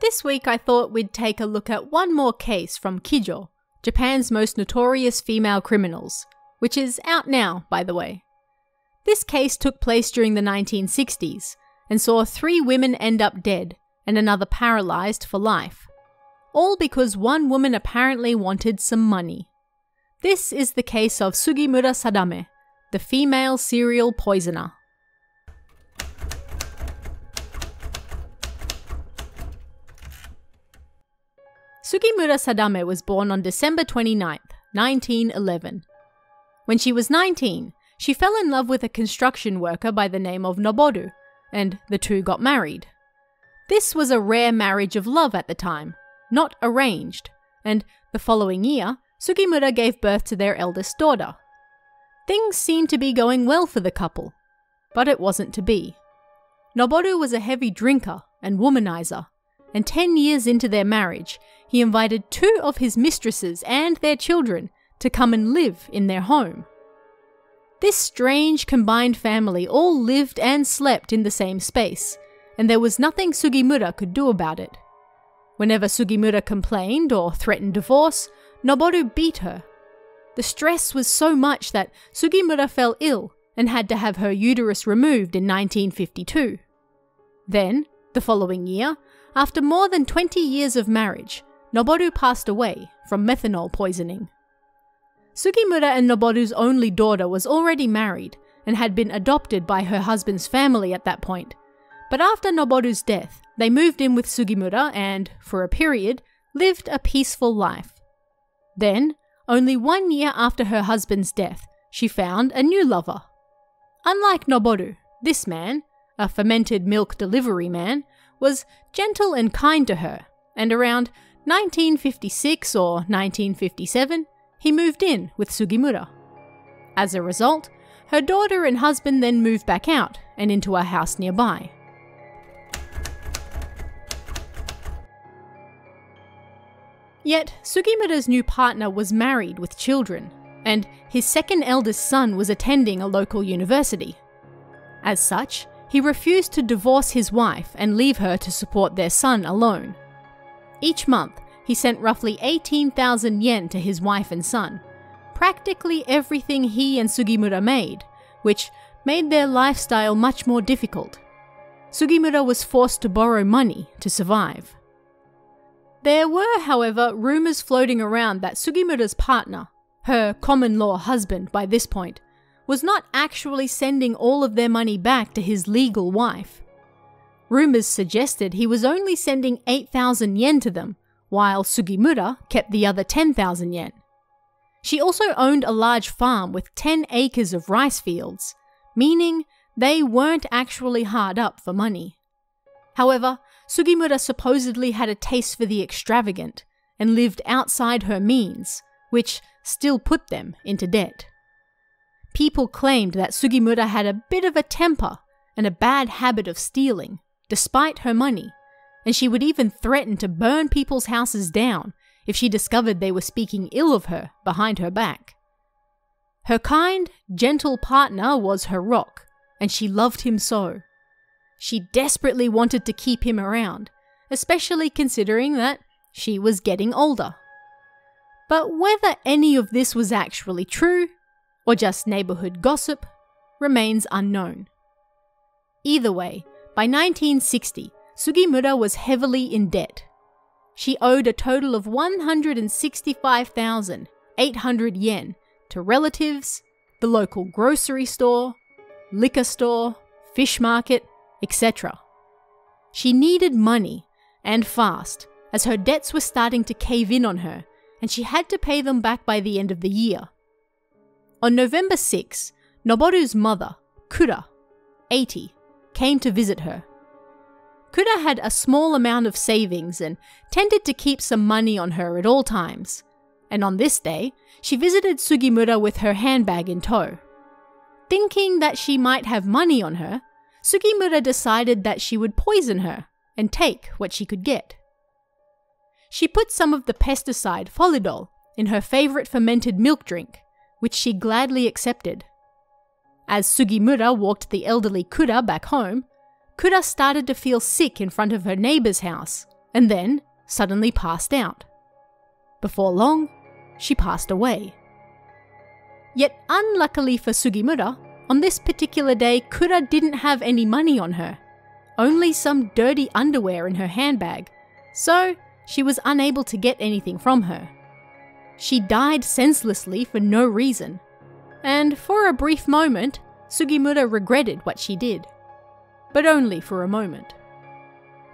This week I thought we'd take a look at one more case from Kijo, Japan's most notorious female criminals, which is out now, by the way. This case took place during the 1960s and saw 3 women end up dead and another paralysed for life, all because one woman apparently wanted some money. This is the case of Sugimura Sadame, the female serial poisoner. Sugimura Sadame was born on December 29, 1911. When she was 19, she fell in love with a construction worker by the name of Noboru, and the two got married. This was a rare marriage of love at the time, not arranged, and the following year, Sugimura gave birth to their eldest daughter. Things seemed to be going well for the couple, but it wasn't to be. Noboru was a heavy drinker and womanizer, and 10 years into their marriage, he invited 2 of his mistresses and their children to come and live in their home. This strange combined family all lived and slept in the same space, and there was nothing Sugimura could do about it. Whenever Sugimura complained or threatened divorce, Noboru beat her. The stress was so much that Sugimura fell ill and had to have her uterus removed in 1952. Then, the following year, after more than 20 years of marriage, Noboru passed away from methanol poisoning. Sugimura and Noboru's only daughter was already married and had been adopted by her husband's family at that point, but after Noboru's death, they moved in with Sugimura and, for a period, lived a peaceful life. Then, only 1 year after her husband's death, she found a new lover. Unlike Noboru, this man, a fermented milk delivery man, was gentle and kind to her, and around 1956 or 1957, he moved in with Sugimura. As a result, her daughter and husband then moved back out and into a house nearby. Yet, Sugimura's new partner was married with children, and his second eldest son was attending a local university. As such, he refused to divorce his wife and leave her to support their son alone. Each month, he sent roughly 18,000 yen to his wife and son, practically everything he and Sugimura made, which made their lifestyle much more difficult. Sugimura was forced to borrow money to survive. There were, however, rumours floating around that Sugimura's partner, her common-law husband by this point, was not actually sending all of their money back to his legal wife. Rumours suggested he was only sending 8,000 yen to them, while Sugimura kept the other 10,000 yen. She also owned a large farm with 10 acres of rice fields, meaning they weren't actually hard up for money. However, Sugimura supposedly had a taste for the extravagant and lived outside her means, which still put them into debt. People claimed that Sugimura had a bit of a temper and a bad habit of stealing, despite her money, and she would even threaten to burn people's houses down if she discovered they were speaking ill of her behind her back. Her kind, gentle partner was her rock, and she loved him so. She desperately wanted to keep him around, especially considering that she was getting older. But whether any of this was actually true, or just neighbourhood gossip, remains unknown. Either way, by 1960, Sugimura was heavily in debt. She owed a total of 165,800 yen to relatives, the local grocery store, liquor store, fish market, etc. She needed money, and fast, as her debts were starting to cave in on her, and she had to pay them back by the end of the year. On November 6, Noboru's mother, Kura, 80, came to visit her. Kura had a small amount of savings and tended to keep some money on her at all times, and on this day, she visited Sugimura with her handbag in tow. Thinking that she might have money on her, Sugimura decided that she would poison her and take what she could get. She put some of the pesticide Folidol in her favourite fermented milk drink, which she gladly accepted. As Sugimura walked the elderly Kura back home, Kura started to feel sick in front of her neighbour's house and then suddenly passed out. Before long, she passed away. Yet unluckily for Sugimura, on this particular day, Kura didn't have any money on her, only some dirty underwear in her handbag, so she was unable to get anything from her. She died senselessly for no reason, and for a brief moment, Sugimura regretted what she did. But only for a moment.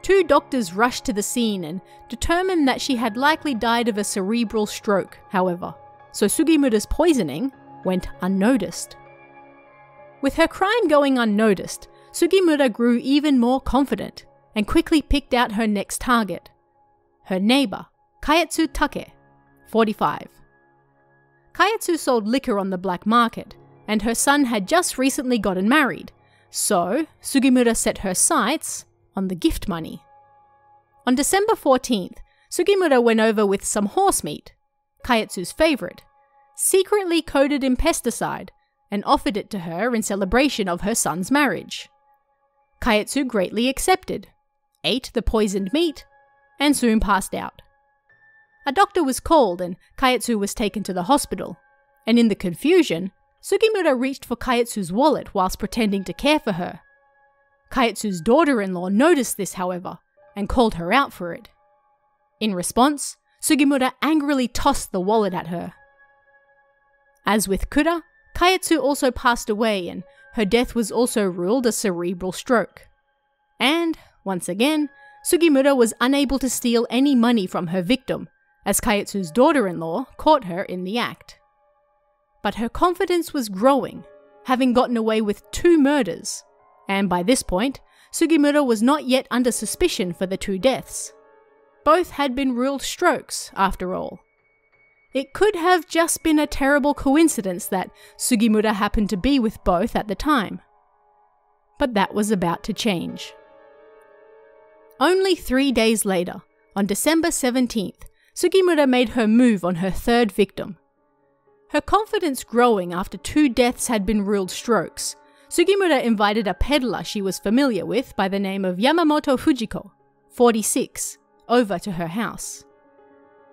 2 doctors rushed to the scene and determined that she had likely died of a cerebral stroke, however, so Sugimura's poisoning went unnoticed. With her crime going unnoticed, Sugimura grew even more confident and quickly picked out her next target. Her neighbor, Kaetsu Take, 45. Kaetsu sold liquor on the black market, and her son had just recently gotten married, so Sugimura set her sights on the gift money. On December 14th, Sugimura went over with some horse meat, Kaetsu's favorite, secretly coated in pesticide, and offered it to her in celebration of her son's marriage. Kaetsu greatly accepted, ate the poisoned meat, and soon passed out. A doctor was called and Kaetsu was taken to the hospital, and in the confusion, Sugimura reached for Kaetsu's wallet whilst pretending to care for her. Kaetsu's daughter-in-law noticed this, however, and called her out for it. In response, Sugimura angrily tossed the wallet at her. As with Kura, Kaetsu also passed away and her death was also ruled a cerebral stroke. And, once again, Sugimura was unable to steal any money from her victim, as Kaetsu's daughter-in-law caught her in the act. But her confidence was growing, having gotten away with 2 murders, and by this point, Sugimura was not yet under suspicion for the 2 deaths. Both had been ruled strokes, after all. It could have just been a terrible coincidence that Sugimura happened to be with both at the time. But that was about to change. Only 3 days later, on December 17th, Sugimura made her move on her 3rd victim. Her confidence growing after 2 deaths had been ruled strokes, Sugimura invited a peddler she was familiar with by the name of Yamamoto Fujiko, 46, over to her house.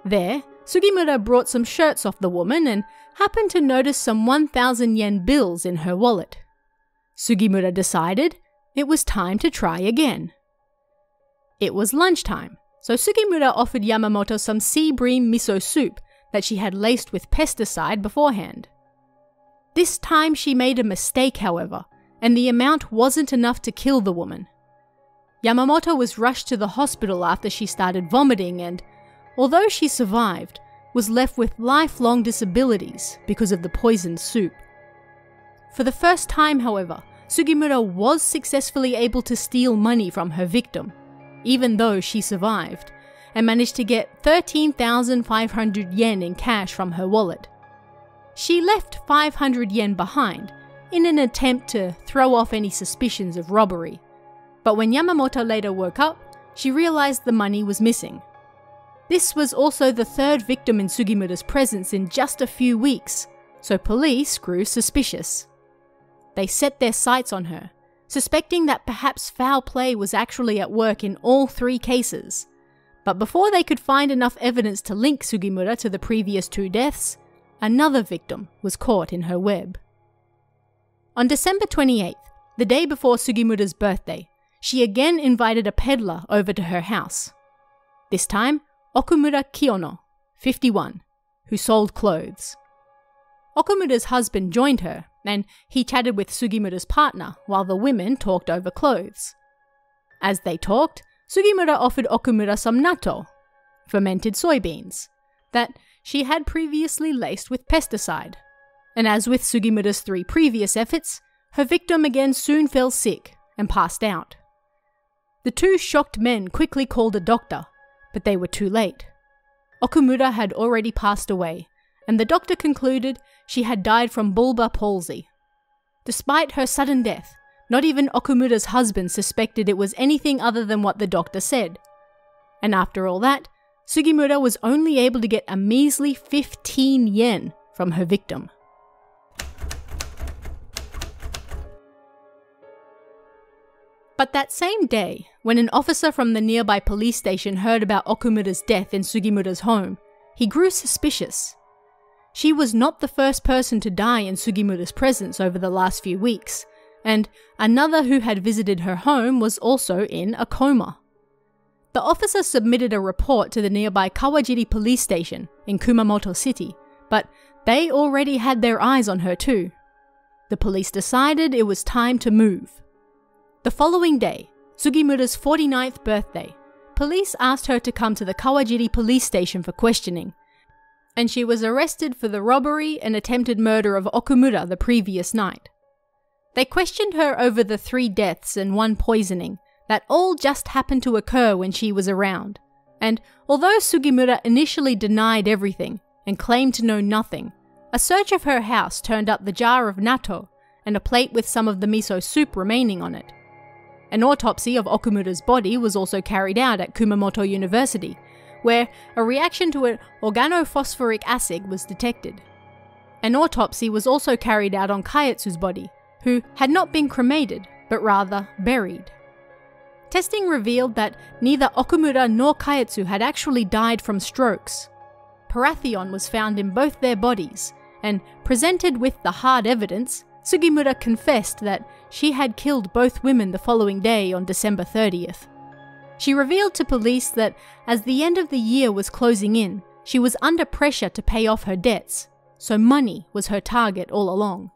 There, Sugimura brought some shirts off the woman and happened to notice some 1,000 yen bills in her wallet. Sugimura decided it was time to try again. It was lunchtime, so Sugimura offered Yamamoto some sea bream miso soup that she had laced with pesticide beforehand. This time she made a mistake, however, and the amount wasn't enough to kill the woman. Yamamoto was rushed to the hospital after she started vomiting and, although she survived, was left with lifelong disabilities because of the poisoned soup. For the first time, however, Sugimura was successfully able to steal money from her victim, even though she survived, and managed to get 13,500 yen in cash from her wallet. She left 500 yen behind in an attempt to throw off any suspicions of robbery, but when Yamamoto later woke up, she realized the money was missing. This was also the 3rd victim in Sugimura's presence in just a few weeks, so police grew suspicious. They set their sights on her, suspecting that perhaps foul play was actually at work in all 3 cases. But before they could find enough evidence to link Sugimura to the previous 2 deaths, another victim was caught in her web. On December 28th, the day before Sugimura's birthday, she again invited a peddler over to her house. This time, Okumura Kiyono, 51, who sold clothes. Okumura's husband joined her, and he chatted with Sugimura's partner while the women talked over clothes. As they talked, Sugimura offered Okumura some natto, fermented soybeans, that she had previously laced with pesticide. And as with Sugimura's 3 previous efforts, her victim again soon fell sick and passed out. The 2 shocked men quickly called a doctor, but they were too late. Okumura had already passed away, and the doctor concluded she had died from bulbar palsy. Despite her sudden death, not even Okumura's husband suspected it was anything other than what the doctor said. And after all that, Sugimura was only able to get a measly 15 yen from her victim. But But that same day, when an officer from the nearby police station heard about Okumura's death in Sugimura's home, he grew suspicious. She was not the first person to die in Sugimura's presence over the last few weeks, and another who had visited her home was also in a coma. The officer submitted a report to the nearby Kawajiri police station in Kumamoto City, but they already had their eyes on her too. The police decided it was time to move. The following day, Sugimura's 49th birthday, police asked her to come to the Kawajiri police station for questioning, and she was arrested for the robbery and attempted murder of Okumura the previous night. They questioned her over the 3 deaths and 1 poisoning that all just happened to occur when she was around, and although Sugimura initially denied everything and claimed to know nothing, a search of her house turned up the jar of natto and a plate with some of the miso soup remaining on it. An autopsy of Okumura's body was also carried out at Kumamoto University, where a reaction to an organophosphoric acid was detected. An autopsy was also carried out on Kayetsu's body, who had not been cremated, but rather buried. Testing revealed that neither Okumura nor Kayetsu had actually died from strokes. Parathion was found in both their bodies, and presented with the hard evidence, Sugimura confessed that she had killed both women the following day on December 30th. She revealed to police that as the end of the year was closing in, she was under pressure to pay off her debts, so money was her target all along.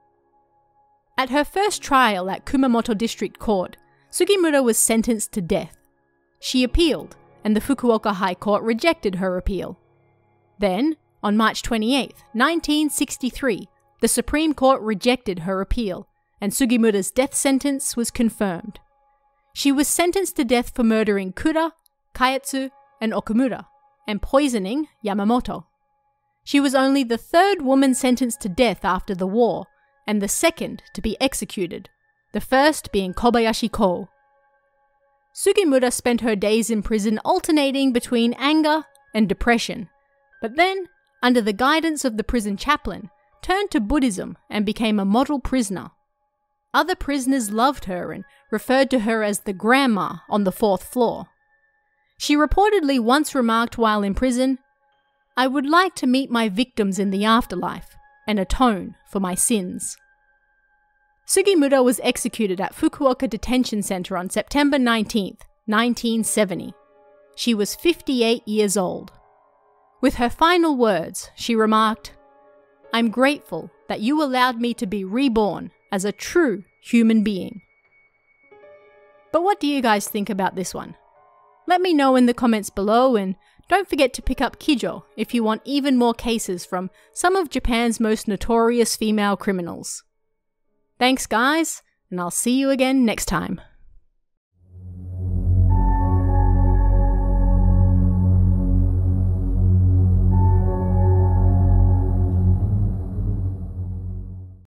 At her first trial at Kumamoto District Court, Sugimura was sentenced to death. She appealed, and the Fukuoka High Court rejected her appeal. Then, on March 28, 1963, the Supreme Court rejected her appeal, and Sugimura's death sentence was confirmed. She was sentenced to death for murdering Kura, Kayetsu, and Okumura, and poisoning Yamamoto. She was only the 3rd woman sentenced to death after the war, and the 2nd to be executed, the first being Kobayashi Ko. Sugimura spent her days in prison alternating between anger and depression, but then, under the guidance of the prison chaplain, turned to Buddhism and became a model prisoner. Other prisoners loved her and referred to her as the grandma on the 4th floor. She reportedly once remarked while in prison, "I would like to meet my victims in the afterlife and atone for my sins." Sugimura was executed at Fukuoka Detention Center on September 19, 1970. She was 58 years old. With her final words, she remarked, "I'm grateful that you allowed me to be reborn as a true human being." But what do you guys think about this one? Let me know in the comments below, and don't forget to pick up Kijo if you want even more cases from some of Japan's most notorious female criminals. Thanks guys, and I'll see you again next time.